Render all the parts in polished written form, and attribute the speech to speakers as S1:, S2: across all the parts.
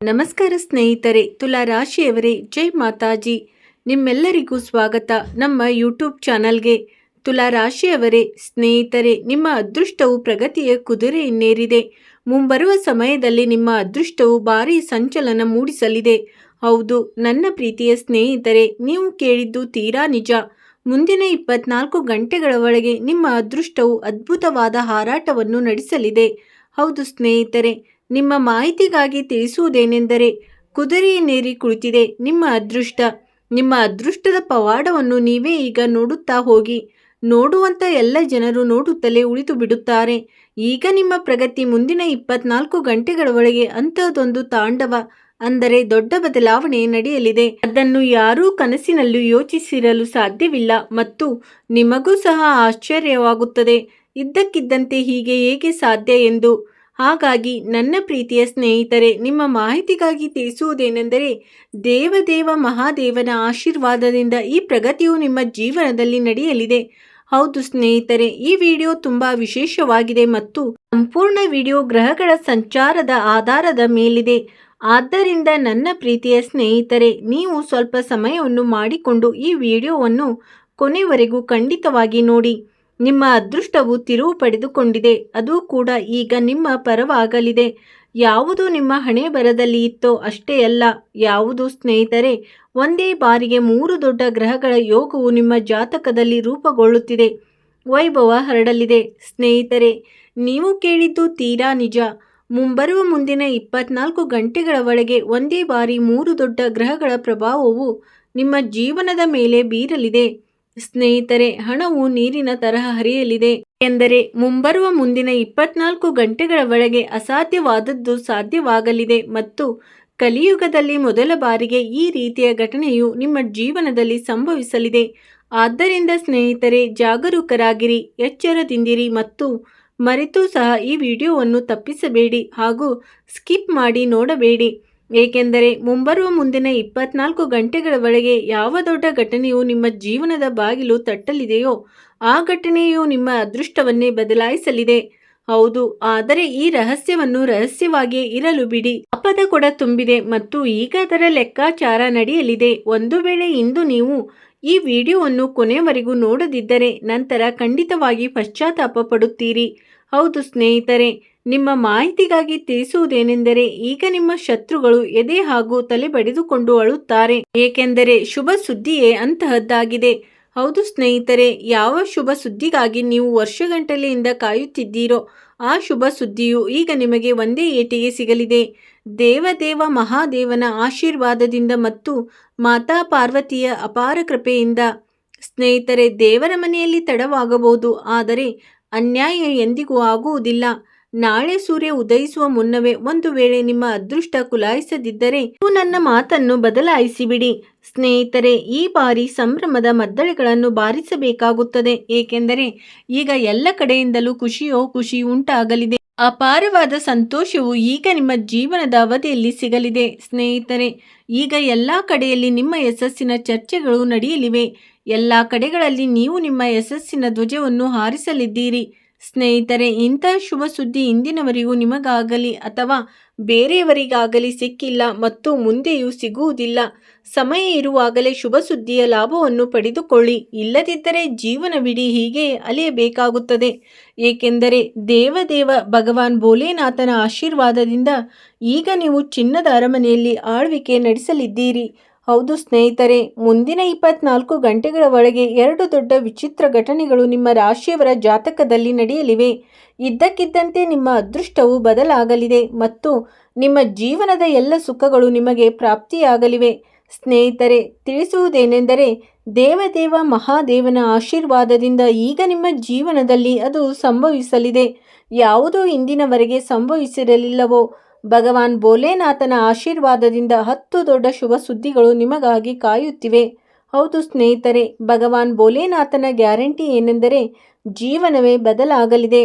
S1: ನಮಸ್ಕಾರ ಸ್ನೇಹಿತರೆ, ತುಲಾ ರಾಶಿಯವರೇ, ಜೈ ಮಾತಾಜಿ. ನಿಮ್ಮೆಲ್ಲರಿಗೂ ಸ್ವಾಗತ ನಮ್ಮ ಯೂಟ್ಯೂಬ್ ಚಾನಲ್ಗೆ. ತುಲಾ ರಾಶಿಯವರೇ ಸ್ನೇಹಿತರೆ, ನಿಮ್ಮ ಅದೃಷ್ಟವು ಪ್ರಗತಿಯ ಕುದುರೆಯನ್ನೇರಿದೆ. ಮುಂಬರುವ ಸಮಯದಲ್ಲಿ ನಿಮ್ಮ ಅದೃಷ್ಟವು ಭಾರಿ ಸಂಚಲನ ಮೂಡಿಸಲಿದೆ. ಹೌದು ನನ್ನ ಪ್ರೀತಿಯ ಸ್ನೇಹಿತರೆ, ನೀವು ಕೇಳಿದ್ದು ತೀರಾ ನಿಜ. ಮುಂದಿನ 24 ಗಂಟೆಗಳ ಒಳಗೆ ನಿಮ್ಮ ಅದೃಷ್ಟವು ಅದ್ಭುತವಾದ ಹಾರಾಟವನ್ನು ನಡೆಸಲಿದೆ. ಹೌದು ಸ್ನೇಹಿತರೆ, ನಿಮ್ಮ ಮಾಹಿತಿಗಾಗಿ ತಿಳಿಸುವುದೇನೆಂದರೆ, ಕುದುರೆಯನ್ನೇರಿ ಕುಳಿತಿದೆ ನಿಮ್ಮ ಅದೃಷ್ಟ. ನಿಮ್ಮ ಅದೃಷ್ಟದ ಪವಾಡವನ್ನು ನೀವೇ ಈಗ ನೋಡುತ್ತಾ ಹೋಗಿ. ನೋಡುವಂಥ ಎಲ್ಲ ಜನರು ನೋಡುತ್ತಲೇ ಉಳಿದು ಬಿಡುತ್ತಾರೆ. ಈಗ ನಿಮ್ಮ ಪ್ರಗತಿ ಮುಂದಿನ 24 ಗಂಟೆಗಳ ಒಳಗೆ ಅಂತಹದೊಂದು ತಾಂಡವ, ಅಂದರೆ ದೊಡ್ಡ ಬದಲಾವಣೆ ನಡೆಯಲಿದೆ. ಅದನ್ನು ಯಾರೂ ಕನಸಿನಲ್ಲೂ ಯೋಚಿಸಿರಲು ಸಾಧ್ಯವಿಲ್ಲ ಮತ್ತು ನಿಮಗೂ ಸಹ ಆಶ್ಚರ್ಯವಾಗುತ್ತದೆ, ಇದ್ದಕ್ಕಿದ್ದಂತೆ ಹೀಗೆ ಹೇಗೆ ಸಾಧ್ಯ ಎಂದು. ಹಾಗಾಗಿ ನನ್ನ ಪ್ರೀತಿಯ ಸ್ನೇಹಿತರೆ, ನಿಮ್ಮ ಮಾಹಿತಿಗಾಗಿ ತಿಳಿಸುವುದೇನೆಂದರೆ, ದೇವದೇವ ಮಹಾದೇವನ ಆಶೀರ್ವಾದದಿಂದ ಈ ಪ್ರಗತಿಯು ನಿಮ್ಮ ಜೀವನದಲ್ಲಿ ನಡೆಯಲಿದೆ. ಹೌದು ಸ್ನೇಹಿತರೆ, ಈ ವಿಡಿಯೋ ತುಂಬಾ ವಿಶೇಷವಾಗಿದೆ ಮತ್ತು ಸಂಪೂರ್ಣ ವಿಡಿಯೋ ಗ್ರಹಗಳ ಸಂಚಾರದ ಆಧಾರದ ಮೇಲಿದೆ. ಆದ್ದರಿಂದ ನನ್ನ ಪ್ರೀತಿಯ ಸ್ನೇಹಿತರೆ, ನೀವು ಸ್ವಲ್ಪ ಸಮಯವನ್ನು ಮಾಡಿಕೊಂಡು ಈ ವಿಡಿಯೋವನ್ನು ಕೊನೆವರೆಗೂ ಖಂಡಿತವಾಗಿ ನೋಡಿ. ನಿಮ್ಮ ಅದೃಷ್ಟವು ತಿರುವು ಪಡೆದುಕೊಂಡಿದೆ, ಅದು ಕೂಡ ಈಗ ನಿಮ್ಮ ಪರವಾಗಲಿದೆ. ಯಾವುದು ನಿಮ್ಮ ಹಣೆ ಬರದಲ್ಲಿ ಇತ್ತೋ ಅಷ್ಟೇ ಅಲ್ಲ. ಯಾವುದು ಸ್ನೇಹಿತರೆ, ಒಂದೇ ಬಾರಿಗೆ 3 ದೊಡ್ಡ ಗ್ರಹಗಳ ಯೋಗವು ನಿಮ್ಮ ಜಾತಕದಲ್ಲಿ ರೂಪುಗೊಳ್ಳುತ್ತಿದೆ. ವೈಭವ ಹರಡಲಿದೆ. ಸ್ನೇಹಿತರೆ, ನೀವು ಕೇಳಿದ್ದು ತೀರಾ ನಿಜ. ಮುಂಬರುವ ಮುಂದಿನ 24 ಗಂಟೆಗಳ ಒಳಗೆ ಒಂದೇ ಬಾರಿ 3 ದೊಡ್ಡ ಗ್ರಹಗಳ ಪ್ರಭಾವವು ನಿಮ್ಮ ಜೀವನದ ಮೇಲೆ ಬೀರಲಿದೆ. ಸ್ನೇಹಿತರೆ, ಹಣವು ನೀರಿನ ತರಹ ಹರಿಯಲಿದೆ. ಎಂದರೆ ಮುಂಬರುವ ಮುಂದಿನ 24 ಗಂಟೆಗಳ ಒಳಗೆ ಅಸಾಧ್ಯವಾದದ್ದು ಸಾಧ್ಯವಾಗಲಿದೆ ಮತ್ತು ಕಲಿಯುಗದಲ್ಲಿ ಮೊದಲ ಬಾರಿಗೆ ಈ ರೀತಿಯ ಘಟನೆಯು ನಿಮ್ಮ ಜೀವನದಲ್ಲಿ ಸಂಭವಿಸಲಿದೆ. ಆದ್ದರಿಂದ ಸ್ನೇಹಿತರೆ, ಜಾಗರೂಕರಾಗಿರಿ, ಎಚ್ಚರದಿಂದಿರಿ ಮತ್ತು ಮರೆತು ಸಹ ಈ ವಿಡಿಯೋವನ್ನು ತಪ್ಪಿಸಬೇಡಿ ಹಾಗೂ ಸ್ಕಿಪ್ ಮಾಡಿ ನೋಡಬೇಡಿ. ಏಕೆಂದರೆ ಮುಂಬರುವ ಮುಂದಿನ 24 ಗಂಟೆಗಳ ಒಳಗೆ ಯಾವ ದೊಡ್ಡ ಘಟನೆಯು ನಿಮ್ಮ ಜೀವನದ ಬಾಗಿಲು ತಟ್ಟಲಿದೆಯೋ ಆ ಘಟನೆಯು ನಿಮ್ಮ ಅದೃಷ್ಟವನ್ನೇ ಬದಲಾಯಿಸಲಿದೆ. ಹೌದು, ಆದರೆ ಈ ರಹಸ್ಯವನ್ನು ರಹಸ್ಯವಾಗಿಯೇ ಇರಲು ಬಿಡಿ. ಅಪದ ಕೂಡ ತುಂಬಿದೆ ಮತ್ತು ಈಗ ಅದರ ಲೆಕ್ಕಾಚಾರ ನಡೆಯಲಿದೆ. ಒಂದು ವೇಳೆ ಇಂದು ನೀವು ಈ ವಿಡಿಯೋವನ್ನು ಕೊನೆಯವರೆಗೂ ನೋಡದಿದ್ದರೆ ನಂತರ ಖಂಡಿತವಾಗಿ ಪಶ್ಚಾತ್ತಾಪ ಪಡುತ್ತೀರಿ. ಹೌದು ಸ್ನೇಹಿತರೆ, ನಿಮ್ಮ ಮಾಹಿತಿಗಾಗಿ ತಿಳಿಸುವುದೇನೆಂದರೆ, ಈಗ ನಿಮ್ಮ ಶತ್ರುಗಳು ಎದೆ ಹಾಗೂ ತಲೆ ಬಡಿದುಕೊಂಡು ಅಳುತ್ತಾರೆ. ಏಕೆಂದರೆ ಶುಭ ಸುದ್ದಿಯೇ ಅಂತಹದ್ದಾಗಿದೆ. ಹೌದು ಸ್ನೇಹಿತರೆ, ಯಾವ ಶುಭ ಸುದ್ದಿಗಾಗಿ ನೀವು ವರ್ಷಗಟ್ಟಲೆಯಿಂದ ಕಾಯುತ್ತಿದ್ದೀರೋ ಆ ಶುಭ ಸುದ್ದಿಯು ಈಗ ನಿಮಗೆ ಒಂದೇ ಏಟಿಗೆ ಸಿಗಲಿದೆ. ದೇವದೇವ ಮಹಾದೇವನ ಆಶೀರ್ವಾದದಿಂದ ಮತ್ತು ಮಾತಾ ಪಾರ್ವತಿಯ ಅಪಾರ ಕೃಪೆಯಿಂದ. ಸ್ನೇಹಿತರೆ, ದೇವರ ಮನೆಯಲ್ಲಿ ತಡವಾಗಬಹುದು, ಆದರೆ ಅನ್ಯಾಯ ಎಂದಿಗೂ ಆಗುವುದಿಲ್ಲ. ನಾಳೆ ಸೂರ್ಯ ಉದಯಿಸುವ ಮುನ್ನವೇ ಒಂದು ವೇಳೆ ನಿಮ್ಮ ಅದೃಷ್ಟ ಕುಲಾಯಿಸದಿದ್ದರೆ ನೀವು ನನ್ನ ಮಾತನ್ನು ಬದಲಾಯಿಸಿಬಿಡಿ. ಸ್ನೇಹಿತರೆ, ಈ ಬಾರಿ ಸಂಭ್ರಮದ ಮದ್ದಳೆಗಳನ್ನು ಬಾರಿಸಬೇಕಾಗುತ್ತದೆ. ಏಕೆಂದರೆ ಈಗ ಎಲ್ಲ ಕಡೆಯಿಂದಲೂ ಖುಷಿ ಉಂಟಾಗಲಿದೆ. ಅಪಾರವಾದ ಸಂತೋಷವು ಈಗ ನಿಮ್ಮ ಜೀವನದ ಅವಧಿಯಲ್ಲಿ ಸಿಗಲಿದೆ. ಸ್ನೇಹಿತರೆ, ಈಗ ಎಲ್ಲ ಕಡೆಯಲ್ಲಿ ನಿಮ್ಮ ಯಶಸ್ಸಿನ ಚರ್ಚೆಗಳು ನಡೆಯಲಿವೆ. ಎಲ್ಲ ಕಡೆಗಳಲ್ಲಿ ನೀವು ನಿಮ್ಮ ಯಶಸ್ಸಿನ ಧ್ವಜವನ್ನು ಹಾರಿಸಲಿದ್ದೀರಿ. ಸ್ನೇಹಿತರೆ, ಇಂತಹ ಶುಭ ಸುದ್ದಿ ಇಂದಿನವರೆಗೂ ನಿಮಗಾಗಲಿ ಅಥವಾ ಬೇರೆಯವರಿಗಾಗಲಿ ಸಿಕ್ಕಿಲ್ಲ ಮತ್ತು ಮುಂದೆಯೂ ಸಿಗುವುದಿಲ್ಲ. ಸಮಯ ಇರುವಾಗಲೇ ಶುಭ ಸುದ್ದಿಯ ಲಾಭವನ್ನು ಪಡೆದುಕೊಳ್ಳಿ, ಇಲ್ಲದಿದ್ದರೆ ಜೀವನವಿಡೀ ಹೀಗೆ ಅಲೆಯಬೇಕಾಗುತ್ತದೆ. ಏಕೆಂದರೆ ದೇವದೇವ ಭಗವಾನ್ ಭೋಲೆನಾಥನ ಆಶೀರ್ವಾದದಿಂದ ಈಗ ನೀವು ಚಿನ್ನದ ಅರಮನೆಯಲ್ಲಿ ಆಳ್ವಿಕೆ ನಡೆಸಲಿದ್ದೀರಿ. ಹೌದು ಸ್ನೇಹಿತರೆ, ಮುಂದಿನ 24 ಗಂಟೆಗಳ ಒಳಗೆ 2 ದೊಡ್ಡ ವಿಚಿತ್ರ ಘಟನೆಗಳು ನಿಮ್ಮ ರಾಶಿಯವರ ಜಾತಕದಲ್ಲಿ ನಡೆಯಲಿವೆ. ಇದ್ದಕ್ಕಿದ್ದಂತೆ ನಿಮ್ಮ ಅದೃಷ್ಟವು ಬದಲಾಗಲಿದೆ ಮತ್ತು ನಿಮ್ಮ ಜೀವನದ ಎಲ್ಲ ಸುಖಗಳು ನಿಮಗೆ ಪ್ರಾಪ್ತಿಯಾಗಲಿವೆ. ಸ್ನೇಹಿತರೆ, ತಿಳಿಸುವುದೇನೆಂದರೆ, ದೇವದೇವ ಮಹಾದೇವನ ಆಶೀರ್ವಾದದಿಂದ ಈಗ ನಿಮ್ಮ ಜೀವನದಲ್ಲಿ ಅದು ಸಂಭವಿಸಲಿದೆ. ಯಾವುದೋ ಇಂದಿನವರೆಗೆ ಸಂಭವಿಸಿರಲಿಲ್ಲವೋ ಭಗವಾನ್ ಭೋಲೆನಾಥನ ಆಶೀರ್ವಾದದಿಂದ 10 ದೊಡ್ಡ ಶುಭ ಸುದ್ದಿಗಳು ನಿಮಗಾಗಿ ಕಾಯುತ್ತಿವೆ. ಹೌದು ಸ್ನೇಹಿತರೆ, ಭಗವಾನ್ ಭೋಲೆನಾಥನ ಗ್ಯಾರಂಟಿ ಏನೆಂದರೆ ಜೀವನವೇ ಬದಲಾಗಲಿದೆ.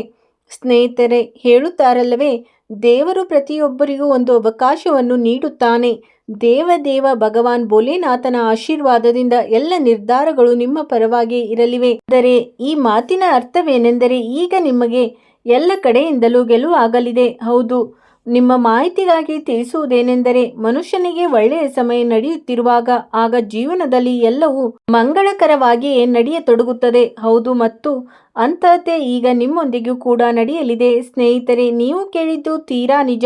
S1: ಸ್ನೇಹಿತರೆ, ಹೇಳುತ್ತಾರಲ್ಲವೇ, ದೇವರು ಪ್ರತಿಯೊಬ್ಬರಿಗೂ ಒಂದು ಅವಕಾಶವನ್ನು ನೀಡುತ್ತಾನೆ. ದೇವದೇವ ಭಗವಾನ್ ಭೋಲೆನಾಥನ ಆಶೀರ್ವಾದದಿಂದ ಎಲ್ಲ ನಿರ್ಧಾರಗಳು ನಿಮ್ಮ ಪರವಾಗಿ ಇರಲಿವೆ. ಆದರೆ ಈ ಮಾತಿನ ಅರ್ಥವೇನೆಂದರೆ ಈಗ ನಿಮಗೆ ಎಲ್ಲ ಕಡೆಯಿಂದಲೂ ಗೆಲುವಾಗಲಿದೆ. ಹೌದು, ನಿಮ್ಮ ಮಾಹಿತಿಗಾಗಿ ತಿಳಿಸುವುದೇನೆಂದರೆ, ಮನುಷ್ಯನಿಗೆ ಒಳ್ಳೆಯ ಸಮಯ ನಡೆಯುತ್ತಿರುವಾಗ ಆಗ ಜೀವನದಲ್ಲಿ ಎಲ್ಲವೂ ಮಂಗಳಕರವಾಗಿಯೇ ನಡೆಯತೊಡಗುತ್ತದೆ. ಹೌದು, ಮತ್ತು ಅಂತಹದ್ದೇ ಈಗ ನಿಮ್ಮೊಂದಿಗೂ ಕೂಡ ನಡೆಯಲಿದೆ. ಸ್ನೇಹಿತರೆ, ನೀವು ಕೇಳಿದ್ದು ತೀರಾ ನಿಜ.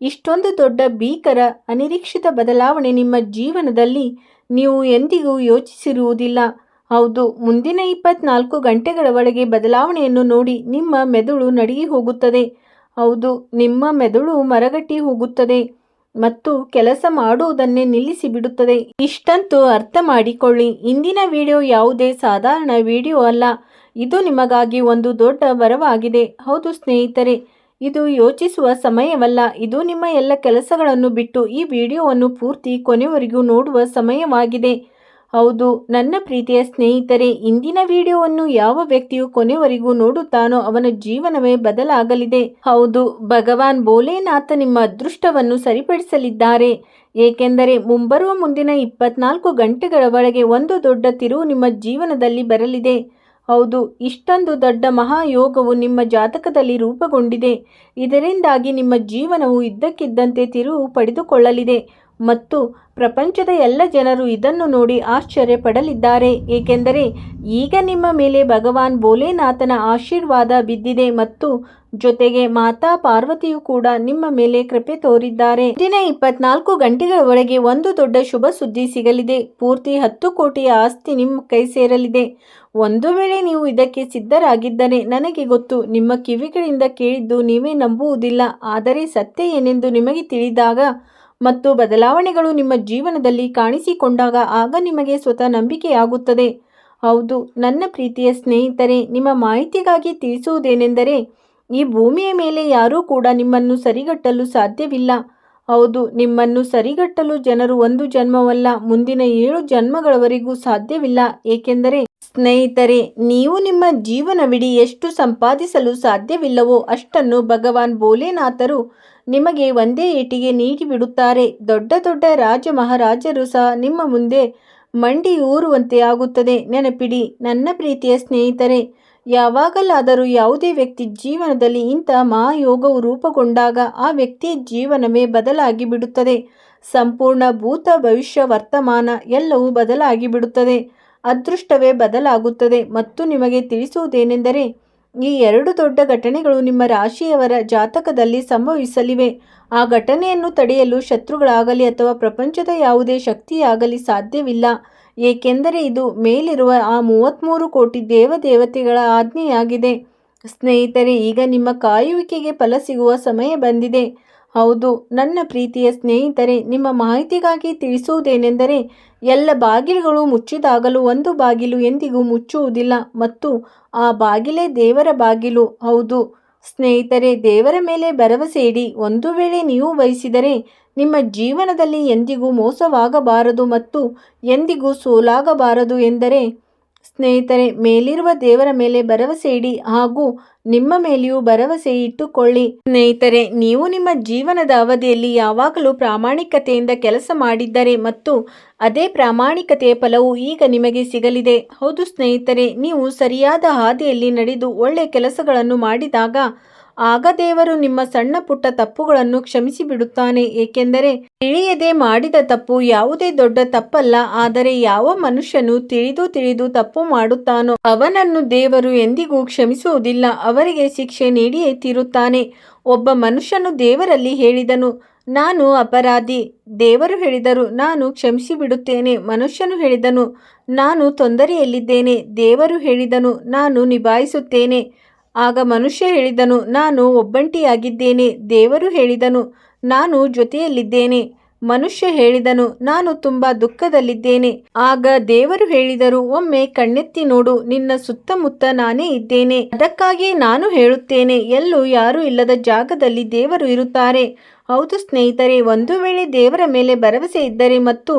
S1: ಇಷ್ಟೊಂದು ದೊಡ್ಡ ಭೀಕರ ಅನಿರೀಕ್ಷಿತ ಬದಲಾವಣೆ ನಿಮ್ಮ ಜೀವನದಲ್ಲಿ ನೀವು ಎಂದಿಗೂ ಯೋಚಿಸಿರುವುದಿಲ್ಲ. ಹೌದು, ಮುಂದಿನ 24 ಗಂಟೆಗಳ ಒಳಗೆ ಬದಲಾವಣೆಯನ್ನು ನೋಡಿ ನಿಮ್ಮ ಮೆದುಳು ನಡುಗಿ ಹೋಗುತ್ತದೆ. ಹೌದು, ನಿಮ್ಮ ಮೆದುಳು ಮರಗಟ್ಟಿ ಹೋಗುತ್ತದೆ ಮತ್ತು ಕೆಲಸ ಮಾಡುವುದನ್ನೇ ನಿಲ್ಲಿಸಿ ಬಿಡುತ್ತದೆ. ಇಷ್ಟಂತೂ ಅರ್ಥ ಮಾಡಿಕೊಳ್ಳಿ. ಇಂದಿನ ವಿಡಿಯೋ ಯಾವುದೇ ಸಾಧಾರಣ ವಿಡಿಯೋ ಅಲ್ಲ. ಇದು ನಿಮಗಾಗಿ ಒಂದು ದೊಡ್ಡ ವರವಾಗಿದೆ. ಹೌದು ಸ್ನೇಹಿತರೆ, ಇದು ಯೋಚಿಸುವ ಸಮಯವಲ್ಲ. ಇದು ನಿಮ್ಮ ಎಲ್ಲ ಕೆಲಸಗಳನ್ನು ಬಿಟ್ಟು ಈ ವಿಡಿಯೋವನ್ನು ಪೂರ್ತಿ ಕೊನೆವರೆಗೂ ನೋಡುವ ಸಮಯವಾಗಿದೆ. ಹೌದು ನನ್ನ ಪ್ರೀತಿಯ ಸ್ನೇಹಿತರೆ, ಇಂದಿನ ವಿಡಿಯೋವನ್ನು ಯಾವ ವ್ಯಕ್ತಿಯು ಕೊನೆವರೆಗೂ ನೋಡುತ್ತಾನೋ ಅವನ ಜೀವನವೇ ಬದಲಾಗಲಿದೆ. ಹೌದು, ಭಗವಾನ್ ಭೋಲೆನಾಥ ನಿಮ್ಮ ಅದೃಷ್ಟವನ್ನು ಸರಿಪಡಿಸಲಿದ್ದಾರೆ. ಏಕೆಂದರೆ ಮುಂಬರುವ ಮುಂದಿನ 24 ಗಂಟೆಗಳ ಒಳಗೆ ಒಂದು ದೊಡ್ಡ ತಿರುವು ನಿಮ್ಮ ಜೀವನದಲ್ಲಿ ಬರಲಿದೆ. ಹೌದು, ಇಷ್ಟೊಂದು ದೊಡ್ಡ ಮಹಾಯೋಗವು ನಿಮ್ಮ ಜಾತಕದಲ್ಲಿ ರೂಪುಗೊಂಡಿದೆ. ಇದರಿಂದಾಗಿ ನಿಮ್ಮ ಜೀವನವು ಇದ್ದಕ್ಕಿದ್ದಂತೆ ತಿರುವು ಪಡೆದುಕೊಳ್ಳಲಿದೆ ಮತ್ತು ಪ್ರಪಂಚದ ಎಲ್ಲ ಜನರು ಇದನ್ನು ನೋಡಿ ಆಶ್ಚರ್ಯ ಪಡಲಿದ್ದಾರೆ. ಏಕೆಂದರೆ ಈಗ ನಿಮ್ಮ ಮೇಲೆ ಭಗವಾನ್ ಭೋಲೆನಾಥನ ಆಶೀರ್ವಾದ ಬಿದ್ದಿದೆ ಮತ್ತು ಜೊತೆಗೆ ಮಾತಾ ಪಾರ್ವತಿಯು ಕೂಡ ನಿಮ್ಮ ಮೇಲೆ ಕೃಪೆ ತೋರಿದ್ದಾರೆ. ದಿನ 24 ಗಂಟೆಗಳ ಒಳಗೆ ಒಂದು ದೊಡ್ಡ ಶುಭ ಸುದ್ದಿ ಸಿಗಲಿದೆ. ಪೂರ್ತಿ 10 ಕೋಟಿಯ ಆಸ್ತಿ ನಿಮ್ಮ ಕೈ ಸೇರಲಿದೆ. ಒಂದು ವೇಳೆ ನೀವು ಇದಕ್ಕೆ ಸಿದ್ಧರಾಗಿದ್ದರೆ, ನನಗೆ ಗೊತ್ತು, ನಿಮ್ಮ ಕಿವಿಗಳಿಂದ ಕೇಳಿದ್ದು ನೀವೇ ನಂಬುವುದಿಲ್ಲ. ಆದರೆ ಸತ್ಯ ಏನೆಂದು ನಿಮಗೆ ತಿಳಿದಾಗ ಮತ್ತು ಬದಲಾವಣೆಗಳು ನಿಮ್ಮ ಜೀವನದಲ್ಲಿ ಕಾಣಿಸಿಕೊಂಡಾಗ ಆಗ ನಿಮಗೆ ಸ್ವತಃ ನಂಬಿಕೆಯಾಗುತ್ತದೆ. ಹೌದು ನನ್ನ ಪ್ರೀತಿಯ ಸ್ನೇಹಿತರೆ, ನಿಮ್ಮ ಮಾಹಿತಿಗಾಗಿ ತಿಳಿಸುವುದೇನೆಂದರೆ, ಈ ಭೂಮಿಯ ಮೇಲೆ ಯಾರೂ ಕೂಡ ನಿಮ್ಮನ್ನು ಸರಿಗಟ್ಟಲು ಸಾಧ್ಯವಿಲ್ಲ. ಹೌದು, ನಿಮ್ಮನ್ನು ಸರಿಗಟ್ಟಲು ಜನರು ಒಂದು ಜನ್ಮವಲ್ಲ, ಮುಂದಿನ 7 ಜನ್ಮಗಳವರೆಗೂ ಸಾಧ್ಯವಿಲ್ಲ. ಏಕೆಂದರೆ ಸ್ನೇಹಿತರೆ, ನೀವು ನಿಮ್ಮ ಜೀವನವಿಡೀ ಎಷ್ಟು ಸಂಪಾದಿಸಲು ಸಾಧ್ಯವಿಲ್ಲವೋ ಅಷ್ಟನ್ನು ಭಗವಾನ್ ಭೋಲೆನಾಥರು ನಿಮಗೆ ಒಂದೇ ಏಟಿಗೆ ನೀಡಿಬಿಡುತ್ತಾರೆ. ದೊಡ್ಡ ದೊಡ್ಡ ರಾಜ ಮಹಾರಾಜರು ಸಹ ನಿಮ್ಮ ಮುಂದೆ ಮಂಡಿ ಊರುವಂತೆ ಆಗುತ್ತದೆ. ನೆನಪಿಡಿ ನನ್ನ ಪ್ರೀತಿಯ ಸ್ನೇಹಿತರೆ, ಯಾವಾಗಲಾದರೂ ಯಾವುದೇ ವ್ಯಕ್ತಿ ಜೀವನದಲ್ಲಿ ಇಂತಹ ಮಹಾಯೋಗವು ರೂಪುಗೊಂಡಾಗ ಆ ವ್ಯಕ್ತಿಯ ಜೀವನವೇ ಬದಲಾಗಿ ಬಿಡುತ್ತದೆ. ಸಂಪೂರ್ಣ ಭೂತ ಭವಿಷ್ಯ ವರ್ತಮಾನ ಎಲ್ಲವೂ ಬದಲಾಗಿ ಬಿಡುತ್ತದೆ. ಅದೃಷ್ಟವೇ ಬದಲಾಗುತ್ತದೆ. ಮತ್ತು ನಿಮಗೆ ತಿಳಿಸುವುದೇನೆಂದರೆ, ಈ 2 ದೊಡ್ಡ ಘಟನೆಗಳು ನಿಮ್ಮ ರಾಶಿಯವರ ಜಾತಕದಲ್ಲಿ ಸಂಭವಿಸಲಿವೆ. ಆ ಘಟನೆಯನ್ನು ತಡೆಯಲು ಶತ್ರುಗಳಾಗಲಿ ಅಥವಾ ಪ್ರಪಂಚದ ಯಾವುದೇ ಶಕ್ತಿಯಾಗಲಿ ಸಾಧ್ಯವಿಲ್ಲ. ಏಕೆಂದರೆ ಇದು ಮೇಲಿರುವ ಆ 33 ಕೋಟಿ ದೇವತೆಗಳ ಆಜ್ಞೆಯಾಗಿದೆ. ಸ್ನೇಹಿತರೆ, ಈಗ ನಿಮ್ಮ ಕಾಯುವಿಕೆಗೆ ಫಲ ಸಿಗುವ ಸಮಯ ಬಂದಿದೆ. ಹೌದು ನನ್ನ ಪ್ರೀತಿಯ ಸ್ನೇಹಿತರೆ, ನಿಮ್ಮ ಮಾಹಿತಿಗಾಗಿ ತಿಳಿಸುವುದೇನೆಂದರೆ, ಎಲ್ಲ ಬಾಗಿಲುಗಳು ಮುಚ್ಚಿದಾಗಲೂ ಒಂದು ಬಾಗಿಲು ಎಂದಿಗೂ ಮುಚ್ಚುವುದಿಲ್ಲ ಮತ್ತು ಆ ಬಾಗಿಲೇ ದೇವರ ಬಾಗಿಲು. ಹೌದು ಸ್ನೇಹಿತರೆ, ದೇವರ ಮೇಲೆ ಭರವಸೆ ಇಡಿ. ಒಂದು ವೇಳೆ ನೀವು ಬಯಸಿದರೆ ನಿಮ್ಮ ಜೀವನದಲ್ಲಿ ಎಂದಿಗೂ ಮೋಸವಾಗಬಾರದು ಮತ್ತು ಎಂದಿಗೂ ಸೋಲಾಗಬಾರದು ಎಂದರೆ ಸ್ನೇಹಿತರೆ, ಮೇಲಿರುವ ದೇವರ ಮೇಲೆ ಭರವಸೆ ಇಡಿ ಹಾಗೂ ನಿಮ್ಮ ಮೇಲೆಯೂ ಭರವಸೆ ಇಟ್ಟುಕೊಳ್ಳಿ. ಸ್ನೇಹಿತರೆ, ನೀವು ನಿಮ್ಮ ಜೀವನದ ಅವಧಿಯಲ್ಲಿ ಯಾವಾಗಲೂ ಪ್ರಾಮಾಣಿಕತೆಯಿಂದ ಕೆಲಸ ಮಾಡಿದ್ದರೆ ಮತ್ತು ಅದೇ ಪ್ರಾಮಾಣಿಕತೆಯ ಫಲವು ಈಗ ನಿಮಗೆ ಸಿಗಲಿದೆ. ಹೌದು ಸ್ನೇಹಿತರೆ, ನೀವು ಸರಿಯಾದ ಹಾದಿಯಲ್ಲಿ ನಡೆದು ಒಳ್ಳೆಯ ಕೆಲಸಗಳನ್ನು ಮಾಡಿದಾಗ ಆಗ ದೇವರು ನಿಮ್ಮ ಸಣ್ಣ ಪುಟ್ಟ ತಪ್ಪುಗಳನ್ನು ಕ್ಷಮಿಸಿಬಿಡುತ್ತಾನೆ. ಏಕೆಂದರೆ ತಿಳಿಯದೆ ಮಾಡಿದ ತಪ್ಪು ಯಾವುದೇ ದೊಡ್ಡ ತಪ್ಪಲ್ಲ. ಆದರೆ ಯಾವ ಮನುಷ್ಯನು ತಿಳಿದು ತಪ್ಪು ಮಾಡುತ್ತಾನೋ ಅವನನ್ನು ದೇವರು ಎಂದಿಗೂ ಕ್ಷಮಿಸುವುದಿಲ್ಲ. ಅವರಿಗೆ ಶಿಕ್ಷೆ ನೀಡಿಯೇ ತೀರುತ್ತಾನೆ. ಒಬ್ಬ ಮನುಷ್ಯನು ದೇವರಲ್ಲಿ ಹೇಳಿದನು, ನಾನು ಅಪರಾಧಿ. ದೇವರು ಹೇಳಿದರು, ನಾನು ಕ್ಷಮಿಸಿಬಿಡುತ್ತೇನೆ. ಮನುಷ್ಯನು ಹೇಳಿದನು, ನಾನು ತೊಂದರೆಯಲ್ಲಿದ್ದೇನೆ. ದೇವರು ಹೇಳಿದನು, ನಾನು ನಿಭಾಯಿಸುತ್ತೇನೆ. ಆಗ ಮನುಷ್ಯ ಹೇಳಿದನು, ನಾನು ಒಬ್ಬಂಟಿಯಾಗಿದ್ದೇನೆ. ದೇವರು ಹೇಳಿದನು, ನಾನು ಜೊತೆಯಲ್ಲಿದ್ದೇನೆ. ಮನುಷ್ಯ ಹೇಳಿದನು, ನಾನು ತುಂಬಾ ದುಃಖದಲ್ಲಿದ್ದೇನೆ. ಆಗ ದೇವರು ಹೇಳಿದರು, ಒಮ್ಮೆ ಕಣ್ಣೆತ್ತಿ ನೋಡು, ನಿನ್ನ ಸುತ್ತಮುತ್ತ ನಾನೇ ಇದ್ದೇನೆ. ಅದಕ್ಕಾಗಿ ನಾನು ಹೇಳುತ್ತೇನೆ, ಎಲ್ಲೂ ಯಾರೂ ಇಲ್ಲದ ಜಾಗದಲ್ಲಿ ದೇವರು ಇರುತ್ತಾರೆ. ಹೌದು ಸ್ನೇಹಿತರೆ, ಒಂದು ವೇಳೆ ದೇವರ ಮೇಲೆ ಭರವಸೆ ಇದ್ದರೆ ಮತ್ತು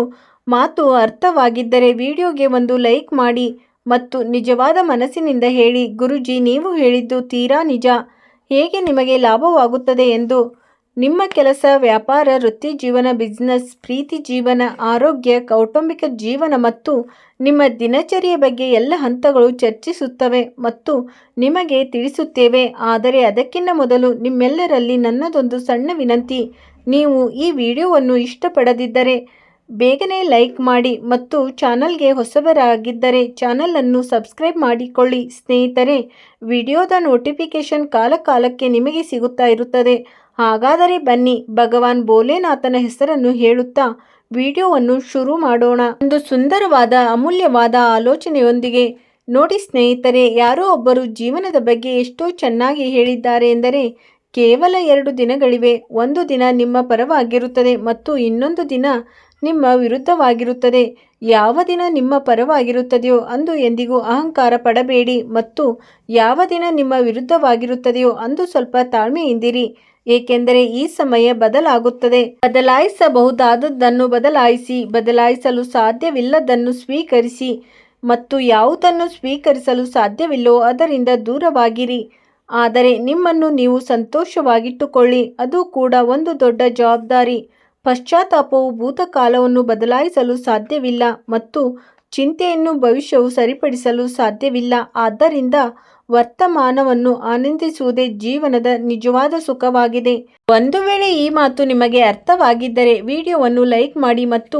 S1: ಮಾತು ಅರ್ಥವಾಗಿದ್ದರೆ ವಿಡಿಯೋಗೆ ಒಂದು ಲೈಕ್ ಮಾಡಿ ಮತ್ತು ನಿಜವಾದ ಮನಸ್ಸಿನಿಂದ ಹೇಳಿ, ಗುರುಜಿ ನೀವು ಹೇಳಿದ್ದು ತೀರಾ ನಿಜ. ಹೇಗೆ ನಿಮಗೆ ಲಾಭವಾಗುತ್ತದೆ ಎಂದು ನಿಮ್ಮ ಕೆಲಸ, ವ್ಯಾಪಾರ, ವೃತ್ತಿ ಜೀವನ, ಬಿಸಿನೆಸ್, ಪ್ರೀತಿ ಜೀವನ, ಆರೋಗ್ಯ, ಕೌಟುಂಬಿಕ ಜೀವನ ಮತ್ತು ನಿಮ್ಮ ದಿನಚರಿಯ ಬಗ್ಗೆ ಎಲ್ಲ ಹಂತಗಳು ಚರ್ಚಿಸುತ್ತವೆ ಮತ್ತು ನಿಮಗೆ ತಿಳಿಸುತ್ತೇವೆ. ಆದರೆ ಅದಕ್ಕಿಂತ ಮೊದಲು ನಿಮ್ಮೆಲ್ಲರಲ್ಲಿ ನನ್ನದೊಂದು ಸಣ್ಣ ವಿನಂತಿ. ನೀವು ಈ ವಿಡಿಯೋವನ್ನು ಇಷ್ಟಪಡದಿದ್ದರೆ ಬೇಗನೆ ಲೈಕ್ ಮಾಡಿ ಮತ್ತು ಚಾನಲ್ಗೆ ಹೊಸಬರಾಗಿದ್ದರೆ ಚಾನಲನ್ನು ಸಬ್ಸ್ಕ್ರೈಬ್ ಮಾಡಿಕೊಳ್ಳಿ. ಸ್ನೇಹಿತರೆ, ವಿಡಿಯೋದ ನೋಟಿಫಿಕೇಶನ್ ಕಾಲಕಾಲಕ್ಕೆ ನಿಮಗೆ ಸಿಗುತ್ತಾ ಇರುತ್ತದೆ. ಹಾಗಾದರೆ ಬನ್ನಿ, ಭಗವಾನ್ ಭೋಲೆನಾಥನ ಹೆಸರನ್ನು ಹೇಳುತ್ತಾ ವಿಡಿಯೋವನ್ನು ಶುರು ಮಾಡೋಣ. ಒಂದು ಸುಂದರವಾದ ಅಮೂಲ್ಯವಾದ ಆಲೋಚನೆಯೊಂದಿಗೆ. ನೋಡಿ ಸ್ನೇಹಿತರೆ, ಯಾರೋ ಒಬ್ಬರು ಜೀವನದ ಬಗ್ಗೆ ಎಷ್ಟೋ ಚೆನ್ನಾಗಿ ಹೇಳಿದ್ದಾರೆ ಎಂದರೆ, ಕೇವಲ 2 ದಿನಗಳಿವೆ. ಒಂದು ದಿನ ನಿಮ್ಮ ಪರವಾಗಿರುತ್ತದೆ ಮತ್ತು ಇನ್ನೊಂದು ದಿನ ನಿಮ್ಮ ವಿರುದ್ಧವಾಗಿರುತ್ತದೆ. ಯಾವ ದಿನ ನಿಮ್ಮ ಪರವಾಗಿರುತ್ತದೆಯೋ ಅಂದು ಎಂದಿಗೂ ಅಹಂಕಾರ ಪಡಬೇಡಿ ಮತ್ತು ಯಾವ ದಿನ ನಿಮ್ಮ ವಿರುದ್ಧವಾಗಿರುತ್ತದೆಯೋ ಅಂದು ಸ್ವಲ್ಪ ತಾಳ್ಮೆಯಿಂದಿರಿ. ಏಕೆಂದರೆ ಈ ಸಮಯ ಬದಲಾಗುತ್ತದೆ. ಬದಲಾಯಿಸಬಹುದಾದದ್ದನ್ನು ಬದಲಾಯಿಸಿ, ಬದಲಾಯಿಸಲು ಸಾಧ್ಯವಿಲ್ಲದನ್ನು ಸ್ವೀಕರಿಸಿ ಮತ್ತು ಯಾವುದನ್ನು ಸ್ವೀಕರಿಸಲು ಸಾಧ್ಯವಿಲ್ಲವೋ ಅದರಿಂದ ದೂರವಾಗಿರಿ. ಆದರೆ ನಿಮ್ಮನ್ನು ನೀವು ಸಂತೋಷವಾಗಿಟ್ಟುಕೊಳ್ಳಿ, ಅದು ಕೂಡ ಒಂದು ದೊಡ್ಡ ಜವಾಬ್ದಾರಿ. ಪಶ್ಚಾತ್ತಾಪವು ಭೂತಕಾಲವನ್ನು ಬದಲಾಯಿಸಲು ಸಾಧ್ಯವಿಲ್ಲ ಮತ್ತು ಚಿಂತೆಯನ್ನು ಭವಿಷ್ಯವು ಸರಿಪಡಿಸಲು ಸಾಧ್ಯವಿಲ್ಲ. ಆದ್ದರಿಂದ ವರ್ತಮಾನವನ್ನು ಆನಂದಿಸುವುದೇ ಜೀವನದ ನಿಜವಾದ ಸುಖವಾಗಿದೆ. ಒಂದು ವೇಳೆ ಈ ಮಾತು ನಿಮಗೆ ಅರ್ಥವಾಗಿದ್ದರೆ ವಿಡಿಯೋವನ್ನು ಲೈಕ್ ಮಾಡಿ ಮತ್ತು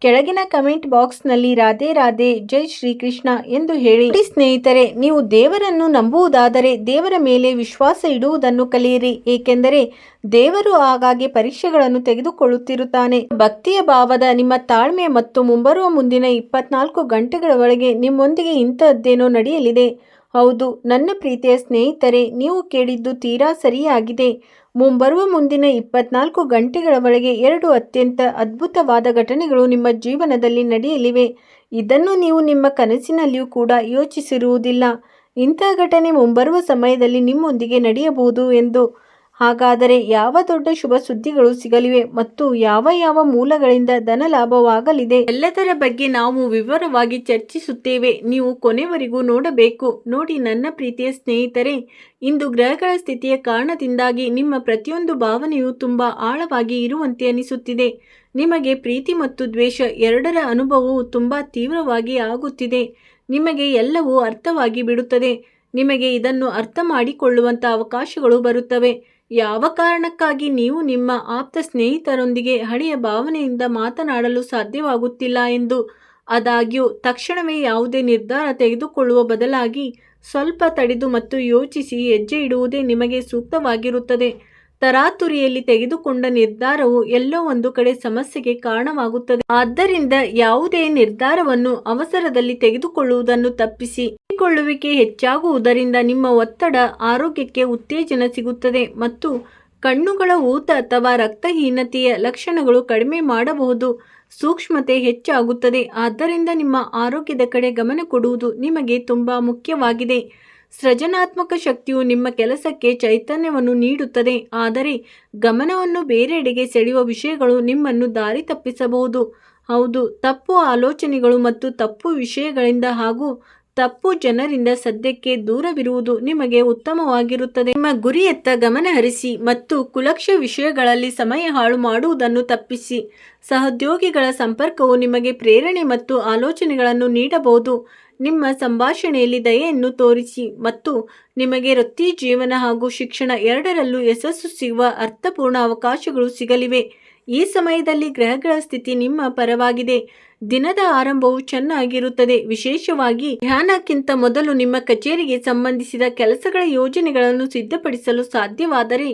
S1: ಕೆಳಗಿನ ಕಮೆಂಟ್ ಬಾಕ್ಸ್ನಲ್ಲಿ ರಾಧೆ ರಾಧೆ, ಜೈ ಶ್ರೀಕೃಷ್ಣ ಎಂದು ಹೇಳಿ. ಸ್ನೇಹಿತರೆ, ನೀವು ದೇವರನ್ನು ನಂಬುವುದಾದರೆ ದೇವರ ಮೇಲೆ ವಿಶ್ವಾಸ ಇಡುವುದನ್ನು ಕಲಿಯಿರಿ. ಏಕೆಂದರೆ ದೇವರು ಆಗಾಗ್ಗೆ ಪರೀಕ್ಷೆಗಳನ್ನು ತೆಗೆದುಕೊಳ್ಳುತ್ತಿರುತ್ತಾನೆ. ಭಕ್ತಿಯ ಭಾವದ ನಿಮ್ಮ ತಾಳ್ಮೆ ಮತ್ತು ಮುಂಬರುವ ಮುಂದಿನ 24 ಗಂಟೆಗಳ ಒಳಗೆ ನಿಮ್ಮೊಂದಿಗೆ ಇಂತಹದ್ದೇನೋ ನಡೆಯಲಿದೆ. ಹೌದು ನನ್ನ ಪ್ರೀತಿಯ ಸ್ನೇಹಿತರೆ, ನೀವು ಕೇಳಿದ್ದು ತೀರಾ ಸರಿಯಾಗಿದೆ. ಮುಂಬರುವ ಮುಂದಿನ 24 ಗಂಟೆಗಳ ಒಳಗೆ 2 ಅತ್ಯಂತ ಅದ್ಭುತವಾದ ಘಟನೆಗಳು ನಿಮ್ಮ ಜೀವನದಲ್ಲಿ ನಡೆಯಲಿವೆ. ಇದನ್ನು ನೀವು ನಿಮ್ಮ ಕನಸಿನಲ್ಲಿಯೂ ಕೂಡ ಯೋಚಿಸಿರುವುದಿಲ್ಲ. ಇಂತಹ ಘಟನೆ ಮುಂಬರುವ ಸಮಯದಲ್ಲಿ ನಿಮ್ಮೊಂದಿಗೆ ನಡೆಯಬಹುದು ಎಂದು. ಹಾಗಾದರೆ ಯಾವ ದೊಡ್ಡ ಶುಭ ಸುದ್ದಿಗಳು ಸಿಗಲಿವೆ ಮತ್ತು ಯಾವ ಮೂಲಗಳಿಂದ ಧನ ಲಾಭವಾಗಲಿದೆ, ಎಲ್ಲದರ ಬಗ್ಗೆ ನಾವು ವಿವರವಾಗಿ ಚರ್ಚಿಸುತ್ತೇವೆ. ನೀವು ಕೊನೆವರೆಗೂ ನೋಡಬೇಕು. ನೋಡಿ ನನ್ನ ಪ್ರೀತಿಯ ಸ್ನೇಹಿತರೆ, ಇಂದು ಗ್ರಹಗಳ ಸ್ಥಿತಿಯ ಕಾರಣದಿಂದಾಗಿ ನಿಮ್ಮ ಪ್ರತಿಯೊಂದು ಭಾವನೆಯು ತುಂಬಾ ಆಳವಾಗಿ ಇರುವಂತೆ ಅನಿಸುತ್ತಿದೆ. ನಿಮಗೆ ಪ್ರೀತಿ ಮತ್ತು ದ್ವೇಷ ಎರಡರ ಅನುಭವವು ತುಂಬಾ ತೀವ್ರವಾಗಿ ಆಗುತ್ತಿದೆ. ನಿಮಗೆ ಎಲ್ಲವೂ ಅರ್ಥವಾಗಿ ಬಿಡುತ್ತದೆ. ನಿಮಗೆ ಇದನ್ನು ಅರ್ಥ ಮಾಡಿಕೊಳ್ಳುವಂಥ ಅವಕಾಶಗಳು ಬರುತ್ತವೆ. ಯಾವ ಕಾರಣಕ್ಕಾಗಿ ನೀವು ನಿಮ್ಮ ಆಪ್ತ ಸ್ನೇಹಿತರೊಂದಿಗೆ ಹಳೆಯ ಭಾವನೆಯಿಂದ ಮಾತನಾಡಲು ಸಾಧ್ಯವಾಗುತ್ತಿಲ್ಲ ಎಂದು. ಆದಾಗ್ಯೂ ತಕ್ಷಣವೇ ಯಾವುದೇ ನಿರ್ಧಾರ ತೆಗೆದುಕೊಳ್ಳುವ ಬದಲಾಗಿ ಸ್ವಲ್ಪ ತಡೆದು ಮತ್ತು ಯೋಚಿಸಿ ಹೆಜ್ಜೆ ಇಡುವುದೇ ನಿಮಗೆ ಸೂಕ್ತವಾಗಿರುತ್ತದೆ. ತರಾತುರಿಯಲ್ಲಿ ತೆಗೆದುಕೊಂಡ ನಿರ್ಧಾರವು ಎಲ್ಲೋ ಒಂದು ಕಡೆ ಸಮಸ್ಯೆಗೆ ಕಾರಣವಾಗುತ್ತದೆ. ಆದ್ದರಿಂದ ಯಾವುದೇ ನಿರ್ಧಾರವನ್ನು ಅವಸರದಲ್ಲಿ ತೆಗೆದುಕೊಳ್ಳುವುದನ್ನು ತಪ್ಪಿಸಿ. ಕೊಳ್ಳುವಿಕೆ ಹೆಚ್ಚಾಗುವುದರಿಂದ ನಿಮ್ಮ ಒತ್ತಡ, ಆರೋಗ್ಯಕ್ಕೆ ಉತ್ತೇಜನ ಸಿಗುತ್ತದೆ ಮತ್ತು ಕಣ್ಣುಗಳ ಊತ ಅಥವಾ ರಕ್ತಹೀನತೆಯ ಲಕ್ಷಣಗಳು ಕಡಿಮೆ ಮಾಡಬಹುದು. ಸೂಕ್ಷ್ಮತೆ ಹೆಚ್ಚಾಗುತ್ತದೆ. ಆದ್ದರಿಂದ ನಿಮ್ಮ ಆರೋಗ್ಯದ ಕಡೆ ಗಮನ ಕೊಡುವುದು ನಿಮಗೆ ತುಂಬಾ ಮುಖ್ಯವಾಗಿದೆ. ಸೃಜನಾತ್ಮಕ ಶಕ್ತಿಯು ನಿಮ್ಮ ಕೆಲಸಕ್ಕೆ ಚೈತನ್ಯವನ್ನು ನೀಡುತ್ತದೆ, ಆದರೆ ಗಮನವನ್ನು ಬೇರೆಡೆಗೆ ಸೆಳೆಯುವ ವಿಷಯಗಳು ನಿಮ್ಮನ್ನು ದಾರಿ ತಪ್ಪಿಸಬಹುದು. ಹೌದು, ತಪ್ಪು ಆಲೋಚನೆಗಳು ಮತ್ತು ತಪ್ಪು ವಿಷಯಗಳಿಂದ ಹಾಗೂ ತಪ್ಪು ಜನರಿಂದ ಸದ್ಯಕ್ಕೆ ದೂರವಿರುವುದು ನಿಮಗೆ ಉತ್ತಮವಾಗಿರುತ್ತದೆ. ನಿಮ್ಮ ಗುರಿಯತ್ತ ಗಮನ ಹರಿಸಿ ಮತ್ತು ಕುಲಕ್ಷ ವಿಷಯಗಳಲ್ಲಿ ಸಮಯ ಹಾಳು ಮಾಡುವುದನ್ನು ತಪ್ಪಿಸಿ. ಸಹೋದ್ಯೋಗಿಗಳ ಸಂಪರ್ಕವು ನಿಮಗೆ ಪ್ರೇರಣೆ ಮತ್ತು ಆಲೋಚನೆಗಳನ್ನು ನೀಡಬಹುದು. ನಿಮ್ಮ ಸಂಭಾಷಣೆಯಲ್ಲಿ ದಯೆಯನ್ನು ತೋರಿಸಿ ಮತ್ತು ನಿಮಗೆ ವೃತ್ತಿ ಜೀವನ ಹಾಗೂ ಶಿಕ್ಷಣ ಎರಡರಲ್ಲೂ ಯಶಸ್ಸು ಸಿಗುವ ಅರ್ಥಪೂರ್ಣ ಅವಕಾಶಗಳು ಸಿಗಲಿವೆ. ಈ ಸಮಯದಲ್ಲಿ ಗ್ರಹಗಳ ಸ್ಥಿತಿ ನಿಮ್ಮ ಪರವಾಗಿದೆ. ದಿನದ ಆರಂಭವು ಚೆನ್ನಾಗಿರುತ್ತದೆ. ವಿಶೇಷವಾಗಿ ಧ್ಯಾನಕ್ಕಿಂತ ಮೊದಲು ನಿಮ್ಮ ಕಚೇರಿಗೆ ಸಂಬಂಧಿಸಿದ ಕೆಲಸಗಳ ಯೋಜನೆಗಳನ್ನು ಸಿದ್ಧಪಡಿಸಲು ಸಾಧ್ಯವಾದರೆ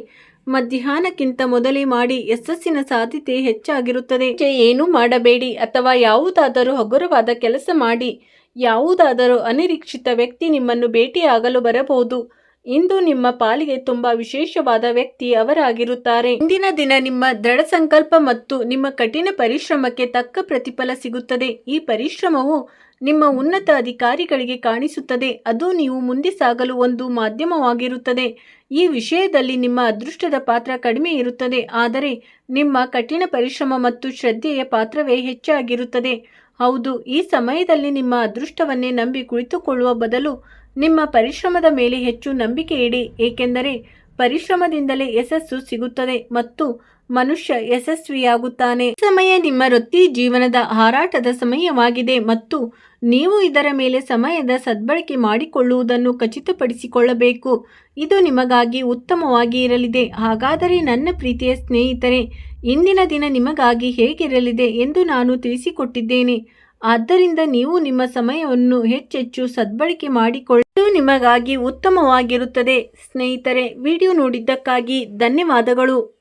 S1: ಮಧ್ಯಾಹ್ನಕ್ಕಿಂತ ಮೊದಲೇ ಮಾಡಿ. ಯಶಸ್ಸಿನ ಸಾಧ್ಯತೆ ಹೆಚ್ಚಾಗಿರುತ್ತದೆ. ಏನೂ ಮಾಡಬೇಡಿ ಅಥವಾ ಯಾವುದಾದರೂ ಹಗುರವಾದ ಕೆಲಸ ಮಾಡಿ. ಯಾವುದಾದರೂ ಅನಿರೀಕ್ಷಿತ ವ್ಯಕ್ತಿ ನಿಮ್ಮನ್ನು ಭೇಟಿಯಾಗಲು ಬರಬಹುದು. ಇಂದು ನಿಮ್ಮ ಪಾಲಿಗೆ ತುಂಬಾ ವಿಶೇಷವಾದ ವ್ಯಕ್ತಿ ಅವರಾಗಿರುತ್ತಾರೆ. ಇಂದಿನ ದಿನ ನಿಮ್ಮ ದೃಢ ಸಂಕಲ್ಪ ಮತ್ತು ನಿಮ್ಮ ಕಠಿಣ ಪರಿಶ್ರಮಕ್ಕೆ ತಕ್ಕ ಪ್ರತಿಫಲ ಸಿಗುತ್ತದೆ. ಈ ಪರಿಶ್ರಮವು ನಿಮ್ಮ ಉನ್ನತ ಅಧಿಕಾರಿಗಳಿಗೆ ಕಾಣಿಸುತ್ತದೆ. ಅದು ನೀವು ಮುಂದೆ ಸಾಗಲು ಒಂದು ಮಾಧ್ಯಮವಾಗಿರುತ್ತದೆ. ಈ ವಿಷಯದಲ್ಲಿ ನಿಮ್ಮ ಅದೃಷ್ಟದ ಪಾತ್ರ ಕಡಿಮೆ ಇರುತ್ತದೆ, ಆದರೆ ನಿಮ್ಮ ಕಠಿಣ ಪರಿಶ್ರಮ ಮತ್ತು ಶ್ರದ್ಧೆಯ ಪಾತ್ರವೇ ಹೆಚ್ಚಾಗಿರುತ್ತದೆ. ಹೌದು, ಈ ಸಮಯದಲ್ಲಿ ನಿಮ್ಮ ಅದೃಷ್ಟವನ್ನೇ ನಂಬಿ ಕುಳಿತುಕೊಳ್ಳುವ ಬದಲು ನಿಮ್ಮ ಪರಿಶ್ರಮದ ಮೇಲೆ ಹೆಚ್ಚು ನಂಬಿಕೆ ಇಡಿ. ಏಕೆಂದರೆ ಪರಿಶ್ರಮದಿಂದಲೇ ಯಶಸ್ಸು ಸಿಗುತ್ತದೆ ಮತ್ತು ಮನುಷ್ಯ ಯಶಸ್ವಿಯಾಗುತ್ತಾನೆ. ಸಮಯ ನಿಮ್ಮ ವೃತ್ತಿ ಜೀವನದ ಹಾರಾಟದ ಸಮಯವಾಗಿದೆ ಮತ್ತು ನೀವು ಇದರ ಮೇಲೆ ಸಮಯದ ಸದ್ಬಳಕೆ ಮಾಡಿಕೊಳ್ಳುವುದನ್ನು ಖಚಿತಪಡಿಸಿಕೊಳ್ಳಬೇಕು. ಇದು ನಿಮಗಾಗಿ ಉತ್ತಮವಾಗಿ ಇರಲಿದೆ. ಹಾಗಾದರೆ ನನ್ನ ಪ್ರೀತಿಯ ಸ್ನೇಹಿತರೆ, ಇಂದಿನ ದಿನ ನಿಮಗಾಗಿ ಹೇಗಿರಲಿದೆ ಎಂದು ನಾನು ತಿಳಿಸಿಕೊಟ್ಟಿದ್ದೇನೆ. ಆದ್ದರಿಂದ ನೀವು ನಿಮ್ಮ ಸಮಯವನ್ನು ಹೆಚ್ಚೆಚ್ಚು ಸದ್ಬಳಕೆ ಮಾಡಿಕೊಳ್ಳಲು ನಿಮಗಾಗಿ ಉತ್ತಮವಾಗಿರುತ್ತದೆ. ಸ್ನೇಹಿತರೆ, ವಿಡಿಯೋ ನೋಡಿದ್ದಕ್ಕಾಗಿ ಧನ್ಯವಾದಗಳು.